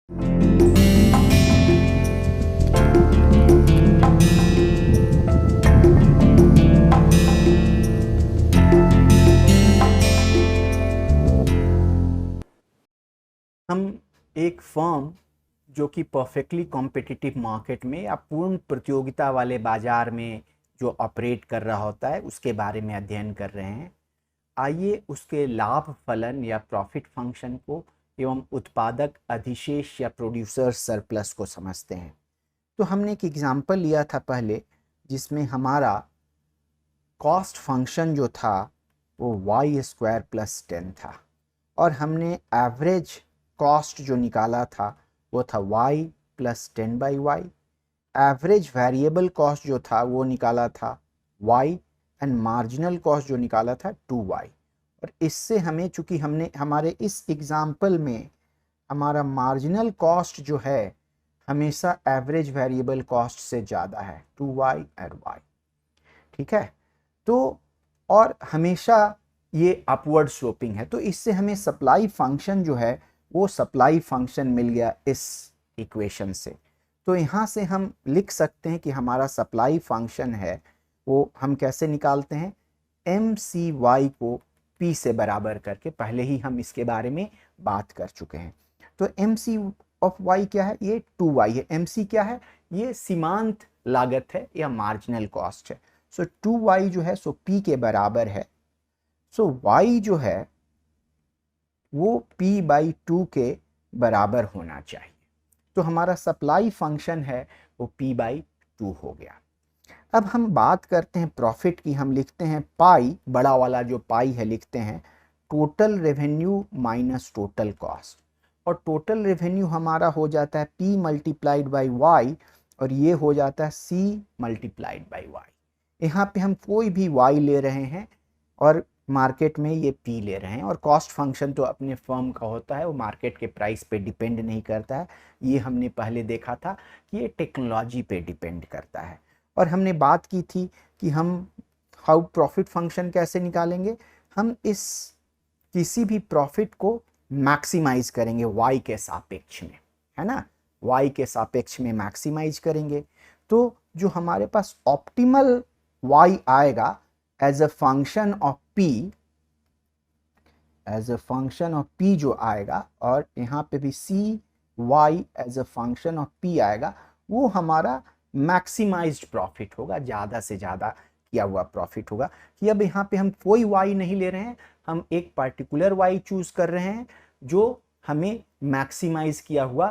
हम एक फर्म जो कि परफेक्टली कॉम्पिटिटिव मार्केट में या पूर्ण प्रतियोगिता वाले बाजार में जो ऑपरेट कर रहा होता है उसके बारे में अध्ययन कर रहे हैं। आइए उसके लाभ फलन या प्रॉफिट फंक्शन को एवं उत्पादक अधिशेष या प्रोड्यूसर सरप्लस को समझते हैं। तो हमने एक एग्जाम्पल लिया था पहले जिसमें हमारा कॉस्ट फंक्शन जो था वो y² + 10 था और हमने एवरेज कॉस्ट जो निकाला था वो था y + 10/y। Average variable cost जो था वो निकाला था y एंड मार्जिनल कॉस्ट जो निकाला था 2y। और इससे हमें, चूंकि हमने हमारे इस एग्जाम्पल में हमारा मार्जिनल कॉस्ट जो है हमेशा एवरेज वेरिएबल कॉस्ट से ज़्यादा है 2y और y, ठीक है। तो और हमेशा ये अपवर्ड स्लोपिंग है, तो इससे हमें सप्लाई फंक्शन जो है वो सप्लाई फंक्शन मिल गया इस इक्वेशन से। तो यहाँ से हम लिख सकते हैं कि हमारा सप्लाई फंक्शन है वो हम कैसे निकालते हैं, mcy को p से बराबर करके। पहले ही हम इसके बारे में बात कर चुके हैं। तो mc ऑफ y क्या है, ये 2y है। mc क्या है, ये सीमांत लागत है या मार्जिनल कॉस्ट है। सो 2y जो है सो p के बराबर है। सो y जो है वो p/2 के बराबर होना चाहिए। तो हमारा सप्लाई फंक्शन है वो p/2 हो गया। अब हम बात करते हैं प्रॉफिट की। हम लिखते हैं पाई, बड़ा वाला जो पाई है लिखते हैं total revenue minus total cost. और टोटल रेवेन्यू हमारा हो जाता है p × y और ये हो जाता है c × y। यहाँ पे हम कोई भी y ले रहे हैं और मार्केट में ये p ले रहे हैं। और कॉस्ट फंक्शन तो अपने फर्म का होता है, वो मार्केट के प्राइस पे डिपेंड नहीं करता है। ये हमने पहले देखा था कि ये टेक्नोलॉजी पे डिपेंड करता है। और हमने बात की थी कि हम हाउ प्रॉफिट फंक्शन कैसे निकालेंगे। हम इस किसी भी प्रॉफिट को मैक्सिमाइज करेंगे y के सापेक्ष में, है ना, y के सापेक्ष में मैक्सिमाइज करेंगे। तो जो हमारे पास ऑप्टिमल y आएगा as a function of p, as a function of p जो आएगा, और यहाँ पे भी cy as a function of p आएगा, वो हमारा मैक्सिमाइज्ड प्रॉफिट होगा, ज़्यादा से ज़्यादा किया हुआ प्रॉफिट होगा। कि अब यहाँ पे हम कोई y नहीं ले रहे हैं, हम एक पर्टिकुलर y चूज कर रहे हैं जो हमें मैक्सिमाइज किया हुआ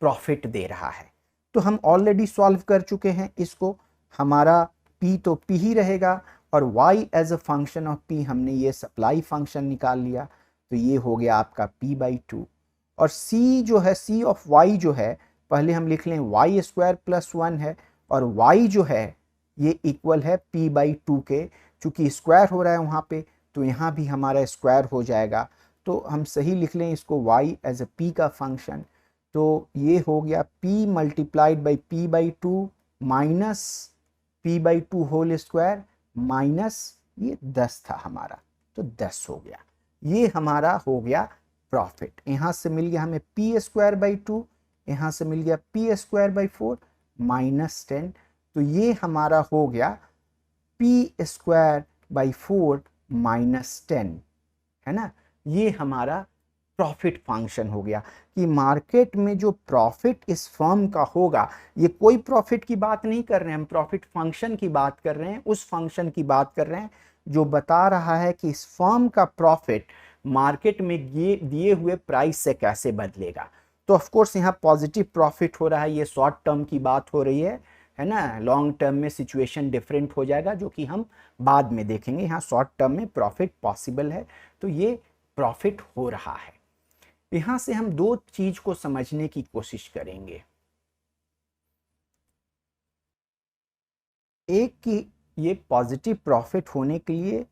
प्रॉफिट दे रहा है। तो हम ऑलरेडी सॉल्व कर चुके हैं इसको। हमारा p तो p ही रहेगा और y as a function of p हमने ये सप्लाई फंक्शन निकाल लिया। तो ये हो गया आपका p/2। और c जो है, c ऑफ y जो है, पहले हम लिख लें y² + 1 है और y जो है ये इक्वल है p/2 के। चूंकि स्क्वायर हो रहा है वहाँ पे तो यहाँ भी हमारा स्क्वायर हो जाएगा। तो हम सही लिख लें इसको y एज अ p का फंक्शन। तो ये हो गया p × p/2 minus p/2 whole square minus ये 10 था हमारा, तो 10 हो गया। ये हमारा हो गया प्रॉफिट। यहाँ से मिल गया हमें p²/2, यहाँ से मिल गया p²/4 माइनस 10। तो ये हमारा हो गया p²/4 माइनस 10, है ना। ये हमारा प्रॉफिट फंक्शन हो गया कि मार्केट में जो प्रॉफिट इस फर्म का होगा, ये कोई प्रॉफिट की बात नहीं कर रहे हैं, हम प्रॉफिट फंक्शन की बात कर रहे हैं, उस फंक्शन की बात कर रहे हैं जो बता रहा है कि इस फर्म का प्रॉफिट मार्केट में दिए हुए प्राइस से कैसे बदलेगा। तो ऑफ कोर्स यहाँ पॉजिटिव प्रॉफिट हो रहा है, ये शॉर्ट टर्म की बात हो रही है ना। लॉन्ग टर्म में सिचुएशन डिफरेंट हो जाएगा जो कि हम बाद में देखेंगे। यहाँ शॉर्ट टर्म में प्रॉफिट पॉसिबल है, तो ये प्रॉफिट हो रहा है। यहां से हम दो चीज को समझने की कोशिश करेंगे। एक कि ये पॉजिटिव प्रॉफिट होने के लिए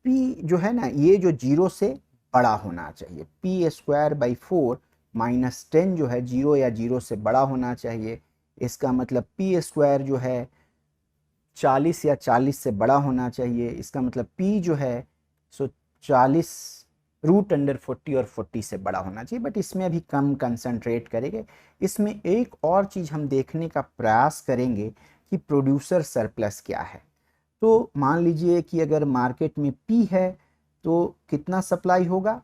p जो है ना, ये जो 0 से बड़ा होना चाहिए। p²/4 माइनस 10 जो है 0 या 0 से बड़ा होना चाहिए। इसका मतलब p² जो है 40 या 40 से बड़ा होना चाहिए। इसका मतलब p जो है सो 40 √40 और 40 से बड़ा होना चाहिए, बट इसमें अभी कम कंसंट्रेट करेंगे। इसमें एक और चीज़ हम देखने का प्रयास करेंगे कि प्रोड्यूसर सरप्लस क्या है। तो मान लीजिए कि अगर मार्केट में P है तो कितना सप्लाई होगा,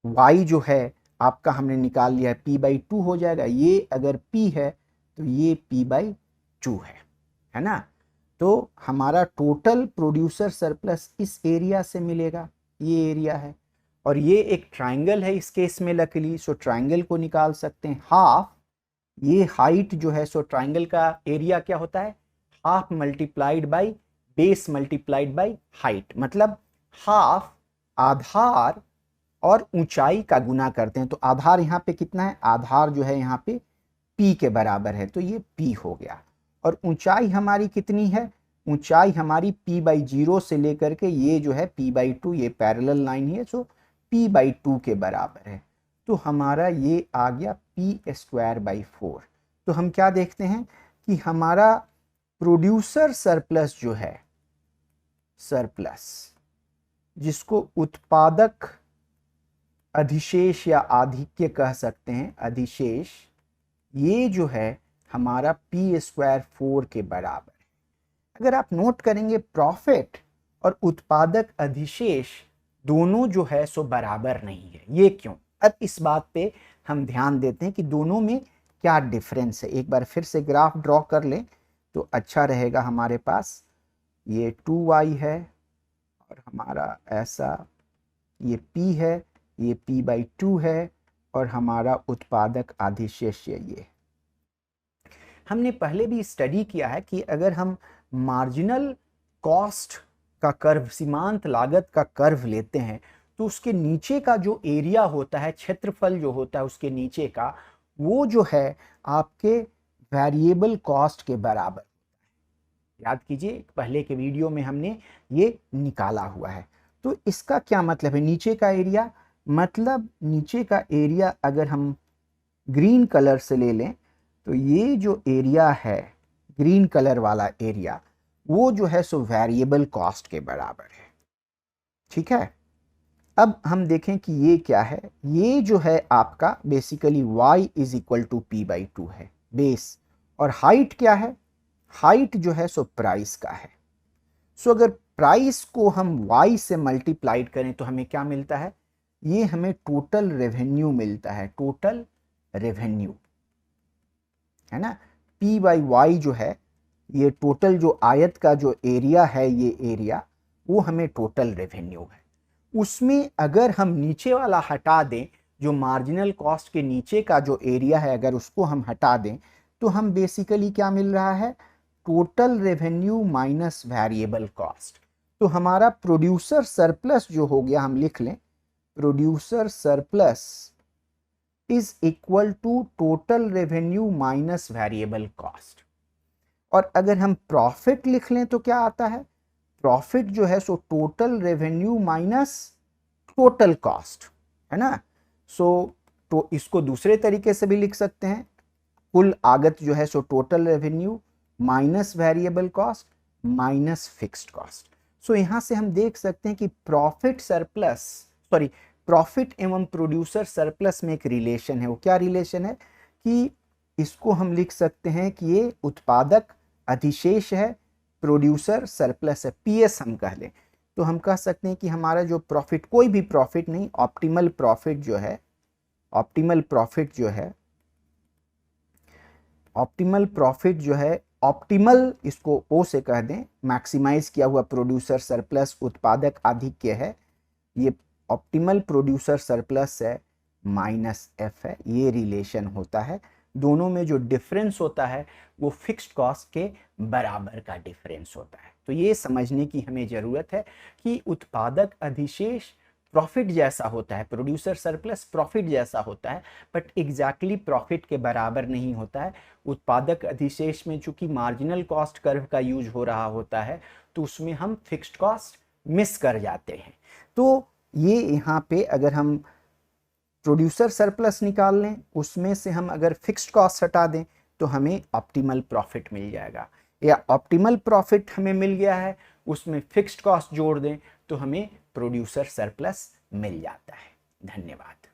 Y जो है आपका हमने निकाल लिया है P/2 हो जाएगा। ये अगर P है तो ये P/2 है ना। तो हमारा टोटल प्रोड्यूसर सरप्लस इस एरिया से मिलेगा, ये एरिया है, और ये एक ट्रायंगल है इस केस में लकीली, सो ट्रायंगल को निकाल सकते हैं हाफ। ये हाइट जो है, सो ट्रायंगल का एरिया क्या होता है, half multiplied by base multiplied by height, मतलब हाफ आधार और ऊंचाई का गुना करते हैं। तो आधार यहाँ पे कितना है, आधार जो है यहाँ पे P के बराबर है, तो ये P हो गया। और ऊंचाई हमारी कितनी है, ऊंचाई हमारी P/0 से लेकर के ये जो है P/2, ये पैरेलल लाइन है, सो P/2 के बराबर है। तो हमारा ये आ गया P²/4। तो हम क्या देखते हैं कि हमारा प्रोड्यूसर सरप्लस जो है, सरप्लस जिसको उत्पादक अधिशेष या आधिक्य कह सकते हैं, अधिशेष, ये जो है हमारा P²4 के बराबर है। अगर आप नोट करेंगे प्रॉफिट और उत्पादक अधिशेष दोनों जो है सो बराबर नहीं है। ये क्यों, अब इस बात पे हम ध्यान देते हैं कि दोनों में क्या डिफरेंस है। एक बार फिर से ग्राफ ड्रॉ कर लें तो अच्छा रहेगा। हमारे पास ये 2y है और हमारा ऐसा ये P है, ये P/2 है, और हमारा उत्पादक अधिशेष ये। हमने पहले भी स्टडी किया है कि अगर हम मार्जिनल कॉस्ट का कर्व, सीमांत लागत का कर्व लेते हैं तो उसके नीचे का जो एरिया होता है, क्षेत्रफल जो होता है उसके नीचे का, वो जो है आपके वेरिएबल कॉस्ट के बराबर। याद कीजिए पहले के वीडियो में हमने ये निकाला हुआ है। तो इसका क्या मतलब है, नीचे का एरिया, मतलब नीचे का एरिया अगर हम ग्रीन कलर से ले लें तो ये जो एरिया है, ग्रीन कलर वाला एरिया, वो जो है सो वेरिएबल कॉस्ट के बराबर है। ठीक है, अब हम देखें कि ये क्या है, ये जो है आपका बेसिकली y = P/2 है बेस, और हाइट क्या है, हाइट जो है सो प्राइस का है। सो अगर प्राइस को हम y से मल्टीप्लाइड करें तो हमें क्या मिलता है, ये हमें टोटल रेवेन्यू मिलता है, टोटल रेवेन्यू है ना। P/Y जो है, ये टोटल जो आयत का जो एरिया है, ये एरिया, वो हमें टोटल रेवेन्यू है। उसमें अगर हम नीचे वाला हटा दें, जो मार्जिनल कॉस्ट के नीचे का जो एरिया है, अगर उसको हम हटा दें तो हम बेसिकली क्या मिल रहा है, total revenue minus variable cost. तो हमारा प्रोड्यूसर सरप्लस जो हो गया, हम लिख लें producer surplus is equal to total revenue minus variable cost. और अगर हम प्रॉफिट लिख लें तो क्या आता है, प्रॉफिट जो है सो total revenue minus total cost, है ना। सो तो इसको दूसरे तरीके से भी लिख सकते हैं, कुल आगत जो है सो total revenue minus variable cost minus fixed cost. So यहाँ से हम देख सकते हैं कि प्रॉफिट एवं प्रोड्यूसर सरप्लस में एक रिलेशन है। वो क्या रिलेशन है कि इसको हम लिख सकते हैं कि ये उत्पादक अधिशेष है, प्रोड्यूसर सरप्लस है, PS हम कह लें तो हम कह सकते हैं कि हमारा जो प्रॉफिट, कोई भी प्रॉफिट नहीं, ऑप्टिमल प्रॉफिट जो है, ऑप्टिमल प्रॉफिट जो है, ऑप्टिमल इसको O से कह दें, मैक्सिमाइज किया हुआ प्रोड्यूसर सरप्लस उत्पादक आधिक्य है, ये ऑप्टिमल प्रोड्यूसर सरप्लस है माइनस F है, ये रिलेशन होता है। दोनों में जो डिफरेंस होता है वो फिक्स्ड कॉस्ट के बराबर का डिफरेंस होता है। तो ये समझने की हमें ज़रूरत है कि उत्पादक अधिशेष प्रॉफिट जैसा होता है, प्रोड्यूसर सरप्लस प्रॉफिट जैसा होता है, बट एग्जैक्टली प्रॉफिट के बराबर नहीं होता है। उत्पादक अधिशेष में चूंकि मार्जिनल कॉस्ट कर्व का यूज हो रहा होता है तो उसमें हम फिक्स्ड कॉस्ट मिस कर जाते हैं। तो ये यहाँ पे अगर हम प्रोड्यूसर सरप्लस निकाल लें, उसमें से हम अगर फिक्स्ड कॉस्ट हटा दें तो हमें ऑप्टिमल प्रॉफिट मिल जाएगा, या ऑप्टिमल प्रॉफिट हमें मिल गया है, उसमें फिक्स्ड कॉस्ट जोड़ दें तो हमें प्रोड्यूसर सरप्लस मिल जाता है। धन्यवाद।